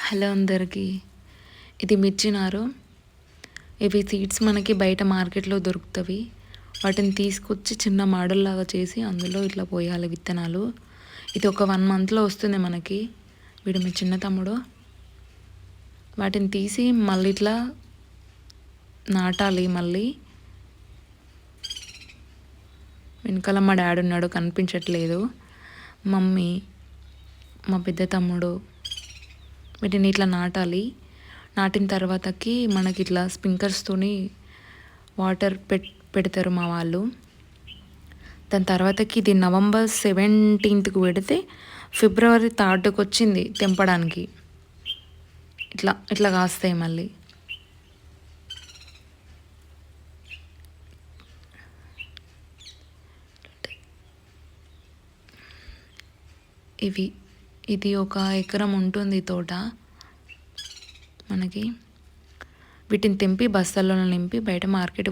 Hello అందరికీ. ఇది మిర్చి నారు. ఇవి సీడ్స్ మనకి బయట మార్కెట్లో దొరుకుతవి. వాటిని తీసుకొచ్చి చిన్న మోడల్లాగా చేసి అందులో ఇట్లా పోయాలి విత్తనాలు. ఇది ఒక 1 మంత్లో వస్తుంది మనకి. వీడు మీ చిన్న తమ్ముడు. వాటిని తీసి మళ్ళీ ఇట్లా నాటాలి. మళ్ళీ వెనకాల మా డాడీ ఉన్నాడు, కనిపించట్లేదు. మమ్మీ, మా పెద్ద తమ్ముడు వీటిని ఇట్లా నాటాలి. నాటిన తర్వాతకి మనకి ఇట్లా స్ప్రింక్లర్స్తోని వాటర్ పెడతారు మా వాళ్ళు. దాని తర్వాతకి ఇది November 17th పెడితే February 3rd వచ్చింది తెంపడానికి. ఇట్లా ఇట్లా కాస్తాయి మళ్ళీ. ఇది 1 ఎకరం ఉంటుంది తోట మనకి. వీటిని తెంపి బస్తాల్లో నింపి బయట మార్కెట్